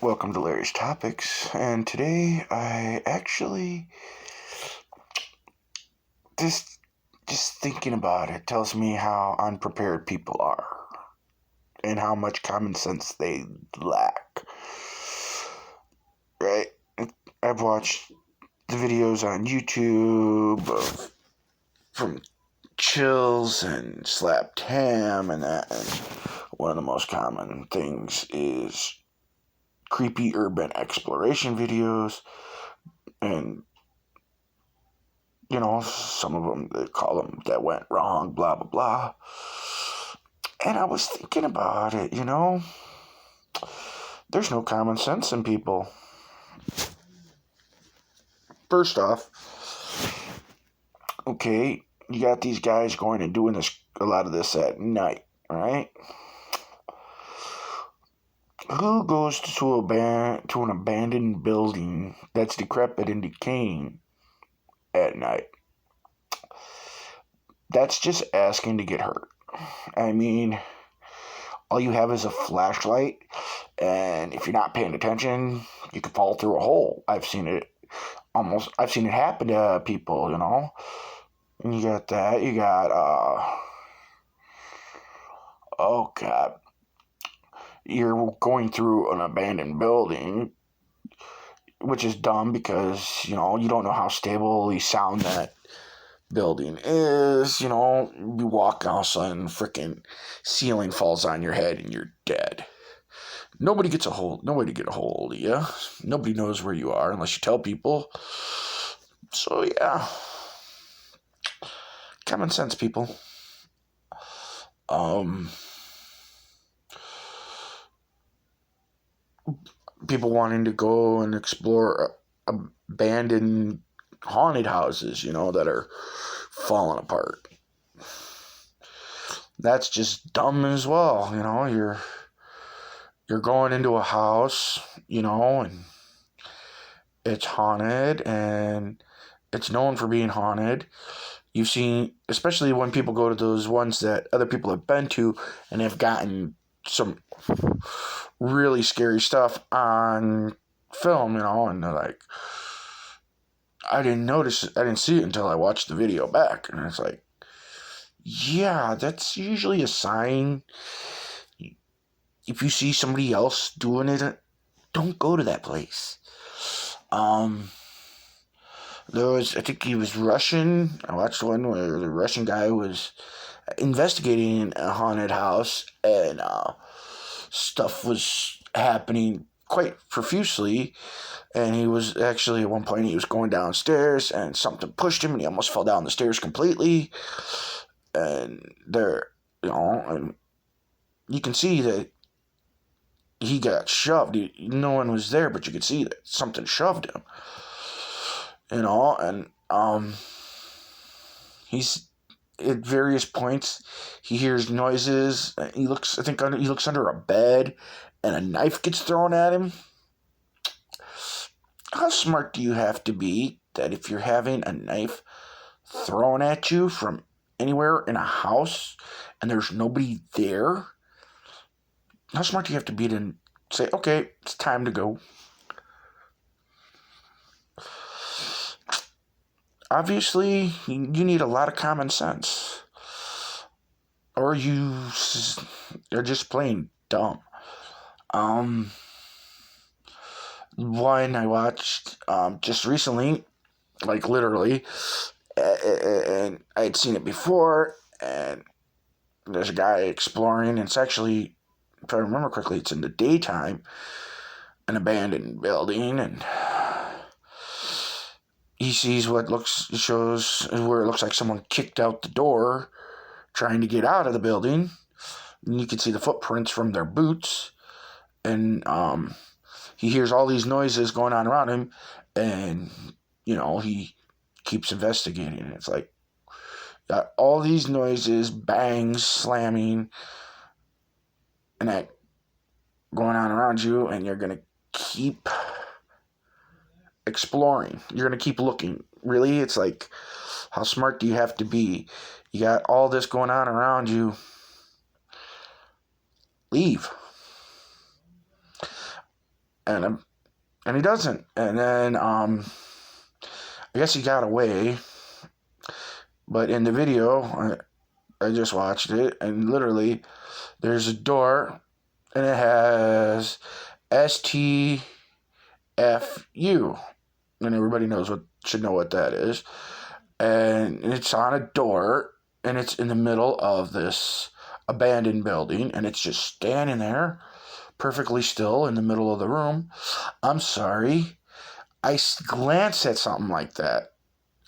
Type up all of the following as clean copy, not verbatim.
Welcome to Larry's Topics, and today I actually just thinking about it tells me how unprepared people are and how much common sense they lack. Right? I've watched the videos on YouTube from Chills and Slapped Ham and that, and one of the most common things is creepy urban exploration videos, and some of them, they call them that went wrong, blah, blah, blah. And I was thinking about it, there's no common sense in people. First off, okay, you got these guys going and doing a lot of this at night, right? Who goes to an abandoned building that's decrepit and decaying at night? That's just asking to get hurt. I mean, all you have is a flashlight, and if you're not paying attention, you can fall through a hole. I've seen it happen to people, And you got that. You got, oh God. You're going through an abandoned building, which is dumb because, you don't know how stably sound that building is. You walk and all of a sudden freaking ceiling falls on your head and you're dead. Nobody to get a hold of you. Nobody knows where you are unless you tell people. So yeah, common sense, people. People wanting to go and explore abandoned haunted houses, that are falling apart. That's just dumb as well. You're going into a house, and it's haunted, and it's known for being haunted. You've seen, especially when people go to those ones that other people have been to and have gotten some really scary stuff on film, and they're like, I didn't see it until I watched the video back. And it's like, yeah, that's usually a sign. If you see somebody else doing it, don't go to that place. I think he was Russian. I watched one where the Russian guy was investigating a haunted house, and stuff was happening quite profusely. And he was actually, at one point, he was going downstairs, and something pushed him, and he almost fell down the stairs completely. And and you can see that he got shoved. No one was there, but you could see that something shoved him. And he's at various points, he hears noises. He looks under a bed, and a knife gets thrown at him. How smart do you have to be that if you're having a knife thrown at you from anywhere in a house and there's nobody there? How smart do you have to be to say, okay, it's time to go? Obviously, you need a lot of common sense. Or they're just plain dumb. One I watched just recently, like literally, and I had seen it before, and there's a guy exploring, and it's actually, if I remember correctly, it's in the daytime, an abandoned building, and he sees shows where it looks like someone kicked out the door trying to get out of the building, and you can see the footprints from their boots, and he hears all these noises going on around him, and he keeps investigating. It's like, got all these noises, bangs, slamming, and that going on around you, and you're going to keep exploring. You're going to keep looking. Really? It's like, how smart do you have to be? You got all this going on around you. Leave. and he doesn't. And then I guess he got away. But in the video, I just watched it, and literally, there's a door, and it has STFU, and everybody should know what that is. And it's on a door, and it's in the middle of this abandoned building, and it's just standing there, perfectly still in the middle of the room. I'm sorry. I glance at something like that,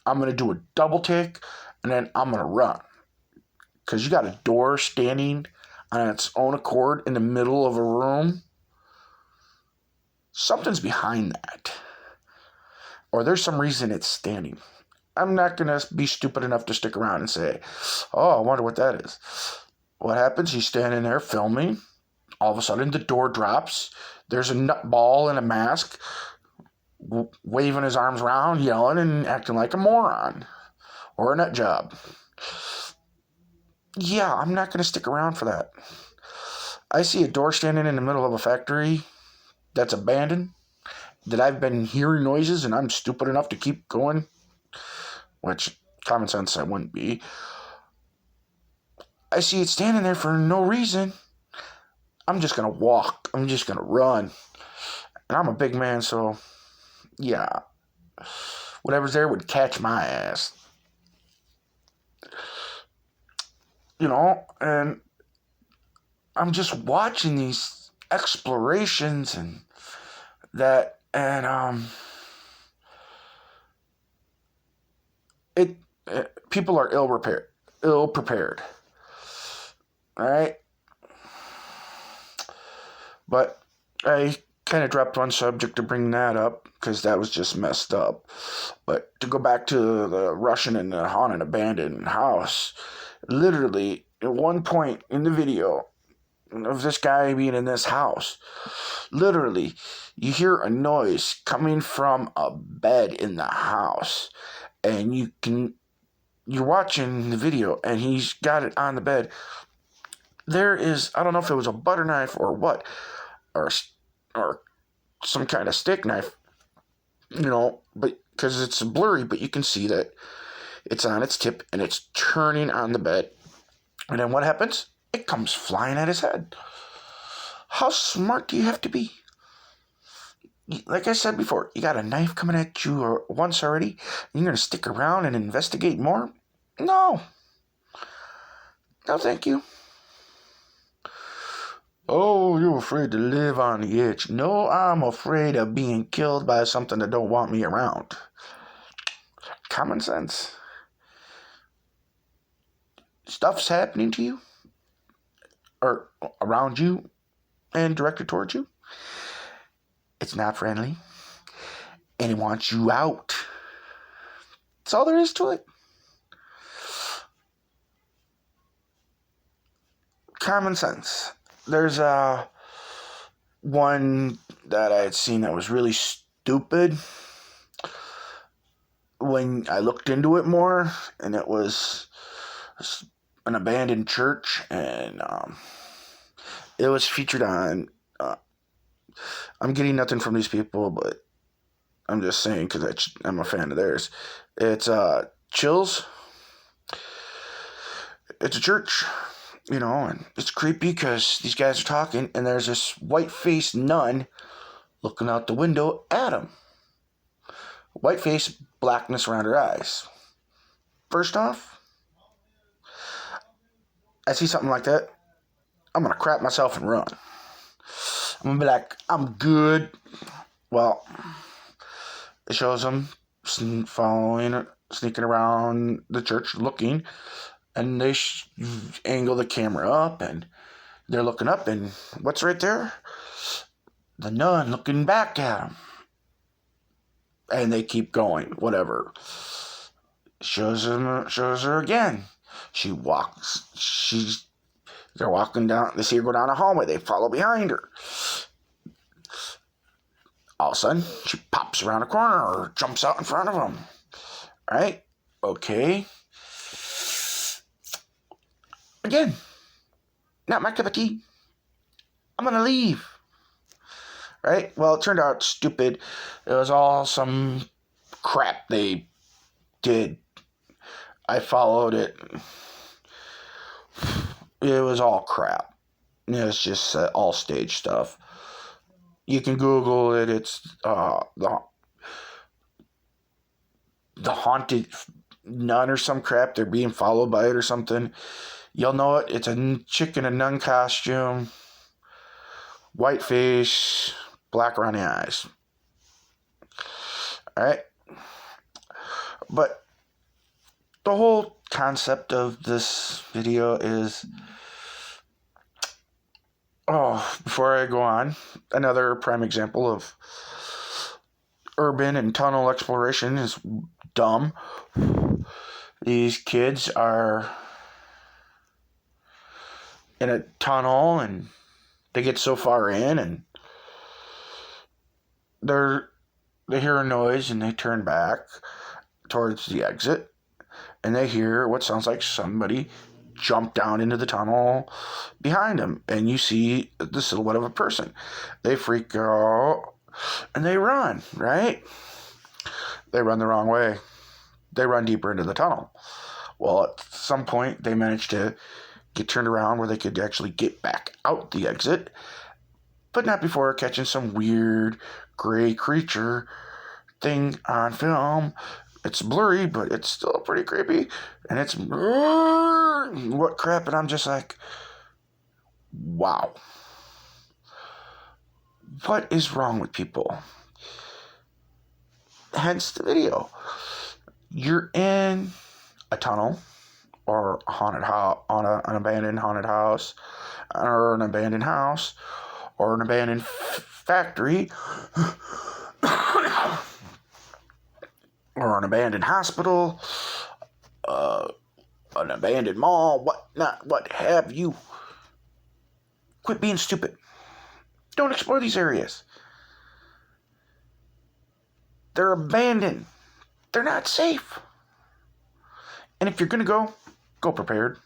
I'm going to do a double take, and then I'm going to run. Because you got a door standing on its own accord in the middle of a room. Something's behind that. Or there's some reason it's standing. I'm not going to be stupid enough to stick around and say, oh, I wonder what that is. What happens? He's standing there filming. All of a sudden, the door drops. There's a nutball in a mask waving his arms around, yelling and acting like a moron. Or a nut job. Yeah, I'm not going to stick around for that. I see a door standing in the middle of a factory that's abandoned, that I've been hearing noises and I'm stupid enough to keep going, which common sense I wouldn't be. I see it standing there for no reason. I'm just going to walk. I'm just going to run. And I'm a big man, so yeah, whatever's there would catch my ass. You know, and I'm just watching these explorations and that, and people are ill prepared. All right, but I kind of dropped one subject to bring that up because that was just messed up. But to go back to the Russian and the haunted abandoned house, literally at one point in the video of this guy being in this house, literally you hear a noise coming from a bed in the house, and you're watching the video and he's got it on the bed. There is, I don't know if it was a butter knife or what, or some kind of steak knife, but because it's blurry, but you can see that it's on its tip and it's turning on the bed. And then what happens? It comes flying at his head. How smart do you have to be? Like I said before, you got a knife coming at you once already, and you're going to stick around and investigate more? No. No, thank you. Oh, you're afraid to live on the edge. No, I'm afraid of being killed by something that don't want me around. Common sense. Stuff's happening to you, or around you, and directed towards you. It's not friendly, and it wants you out. That's all there is to it. Common sense. There's one that I had seen that was really stupid when I looked into it more, and it was an abandoned church, and it was featured on, I'm getting nothing from these people, but I'm just saying because I'm a fan of theirs. It's Chills. It's a church, and it's creepy because these guys are talking, and there's this white-faced nun looking out the window at them. White face, blackness around her eyes. First off, I see something like that, I'm going to crap myself and run. I'm going to be like, I'm good. Well, it shows them following, sneaking around the church, looking, and they angle the camera up, and they're looking up, and what's right there? The nun looking back at them. And they keep going, whatever. Shows her again. They're walking down, they see her go down a hallway, they follow behind her. All of a sudden, she pops around a corner or jumps out in front of them. Right? Okay. Again, not my cup of tea. I'm going to leave. right? Well, it turned out stupid. It was all some crap they did. I followed it. It was all crap. It was just all stage stuff. You can Google it. It's the haunted nun or some crap. They're being followed by it or something. You'll know it. It's a chick in a nun costume, white face, black around the eyes. All right. But the whole concept of this video is, before I go on, another prime example of urban and tunnel exploration is dumb. These kids are in a tunnel and they get so far in and they hear a noise and they turn back towards the exit and they hear what sounds like somebody jump down into the tunnel behind them, and you see the silhouette of a person. They freak out and they run, right? They run the wrong way. They run deeper into the tunnel. Well, at some point they managed to get turned around where they could actually get back out the exit, but not before catching some weird gray creature thing on film. It's blurry, but it's still pretty creepy. And it's what crap. And I'm just like, wow. What is wrong with people? Hence the video. You're in a tunnel or a haunted house, on an abandoned haunted house, or an abandoned house, or an abandoned factory, or an abandoned hospital, an abandoned mall, what have you. Quit being stupid. Don't explore these areas. They're abandoned. They're not safe. And if you're going to go prepared.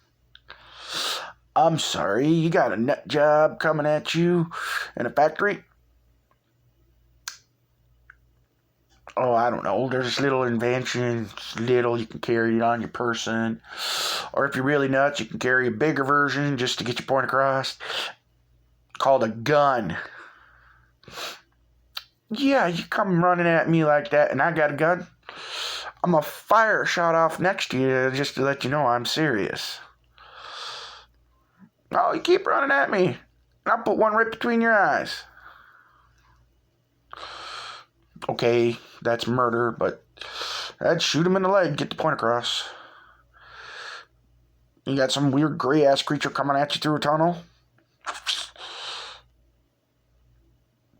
I'm sorry, you got a nut job coming at you in a factory. Oh, I don't know. There's this little invention, you can carry it on your person. Or if you're really nuts, you can carry a bigger version just to get your point across. Called a gun. Yeah, you come running at me like that and I got a gun. I'm going to fire a shot off next to you just to let you know I'm serious. Oh, you keep running at me. And I'll put one right between your eyes. Okay, that's murder, but I'd shoot him in the leg, get the point across. You got some weird gray-ass creature coming at you through a tunnel.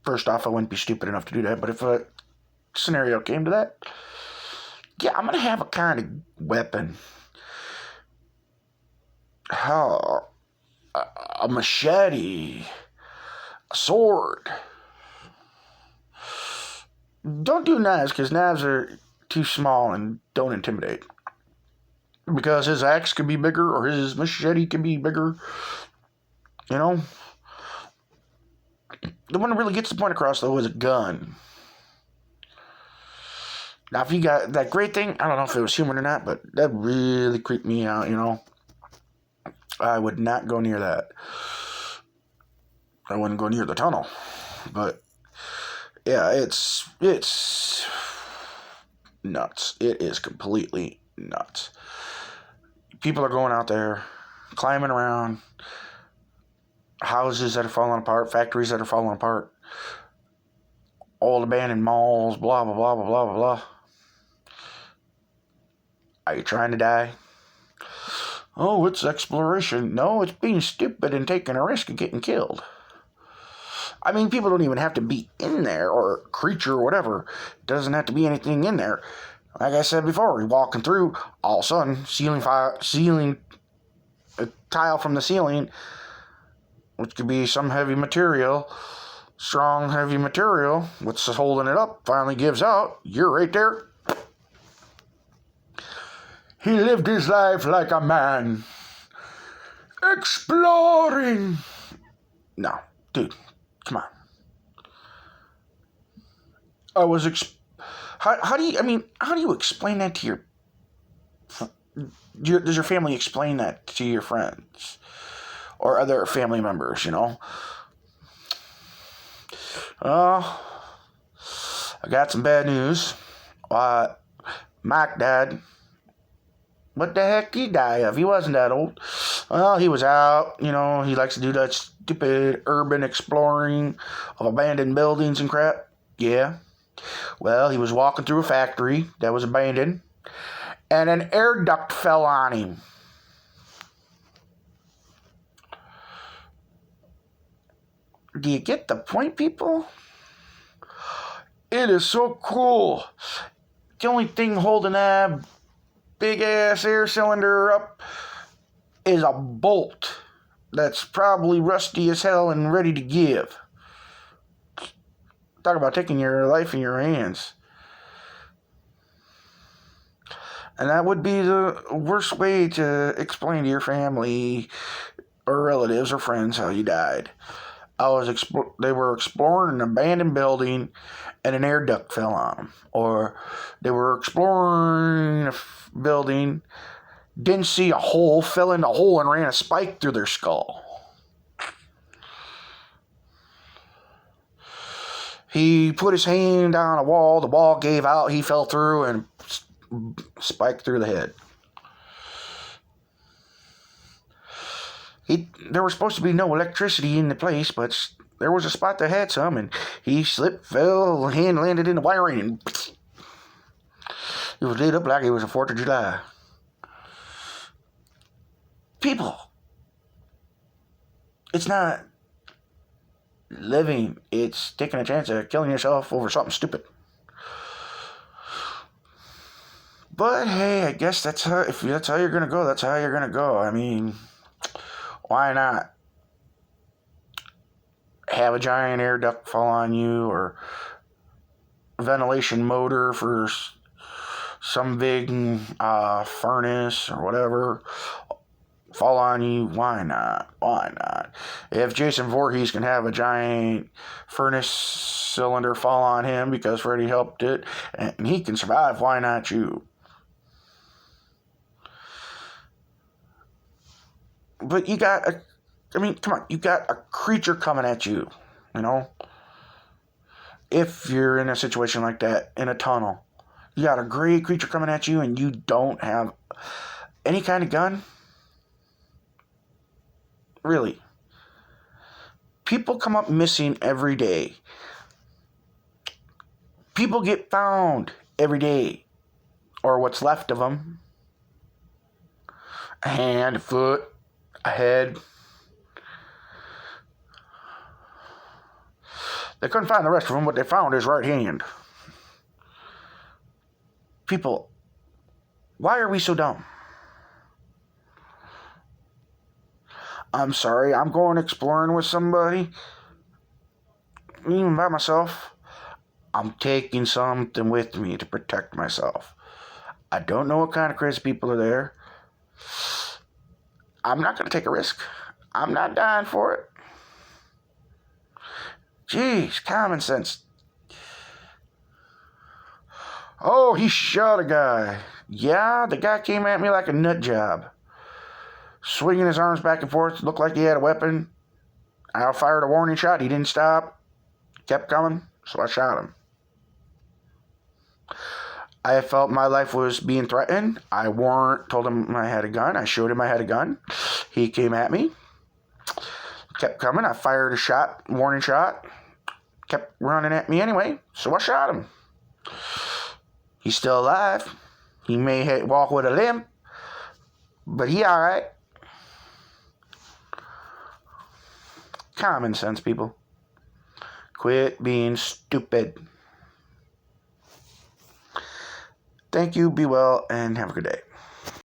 First off, I wouldn't be stupid enough to do that, but if a scenario came to that, yeah, I'm going to have a kind of weapon. Hell, a machete, a sword. Don't do knives, because knives are too small and don't intimidate. Because his axe could be bigger, or his machete can be bigger. You know? The one that really gets the point across, though, is a gun. Now, if you got that great thing, I don't know if it was human or not, but that really creeped me out, you know? I would not go near that. I wouldn't go near the tunnel. But yeah, it's nuts. It is completely nuts. People are going out there, climbing around, houses that are falling apart, factories that are falling apart, old abandoned malls, blah, blah, blah, blah, blah, blah, blah. Are you trying to die? Oh, it's exploration. No, it's being stupid and taking a risk of getting killed. I mean, people don't even have to be in there, or a creature or whatever. It doesn't have to be anything in there. Like I said before, you're walking through, all of a sudden, ceiling, a tile from the ceiling, which could be some heavy material, strong heavy material, what's holding it up, finally gives out. You're right there. He lived his life like a man, exploring. No, dude, come on. I was. How do you? I mean, how do you explain that to does your family explain that to your friends or other family members? Uh, I got some bad news. Mike died. What the heck did he die of? He wasn't that old. Well, he was out. He likes to do that stupid urban exploring of abandoned buildings and crap. Yeah. Well, he was walking through a factory that was abandoned, and an air duct fell on him. Do you get the point, people? It is so cool. The only thing holding that big ass air cylinder up is a bolt that's probably rusty as hell and ready to give. Talk about taking your life in your hands. And that would be the worst way to explain to your family or relatives or friends how you died. They were exploring an abandoned building and an air duct fell on them. Or they were exploring a building, didn't see a hole, fell in a hole and ran a spike through their skull. He put his hand on a wall, the wall gave out, he fell through and spiked through the head. There was supposed to be no electricity in the place, but there was a spot that had some, and he slipped, fell, hand landed in the wiring, and it was lit up like it was the 4th of July. People, it's not living, it's taking a chance of killing yourself over something stupid. But hey, I guess if that's how you're gonna go, that's how you're gonna go. I mean, why not have a giant air duct fall on you, or ventilation motor for some big furnace or whatever fall on you? Why not? If Jason Voorhees can have a giant furnace cylinder fall on him because Freddy helped it and he can survive, why not you? But you got you got a creature coming at you, If you're in a situation like that, in a tunnel, you got a great creature coming at you and you don't have any kind of gun? Really? People come up missing every day. People get found every day, or what's left of them. A hand, a foot, a head. They couldn't find the rest of them, but they found his right hand. People, why are we so dumb? I'm sorry, I'm going exploring with somebody, even by myself. I'm taking something with me to protect myself. I don't know what kind of crazy people are there. I'm not going to take a risk. I'm not dying for it. Jeez, common sense. Oh, he shot a guy. Yeah, the guy came at me like a nut job. Swinging his arms back and forth, looked like he had a weapon. I fired a warning shot. He didn't stop. Kept coming, so I shot him. I felt my life was being threatened. I told him I had a gun. I showed him I had a gun. He came at me. Kept coming. I fired a shot, warning shot. Kept running at me anyway, so I shot him. He's still alive. He may walk with a limp, but he all right. Common sense, people. Quit being stupid. Thank you, be well, and have a good day.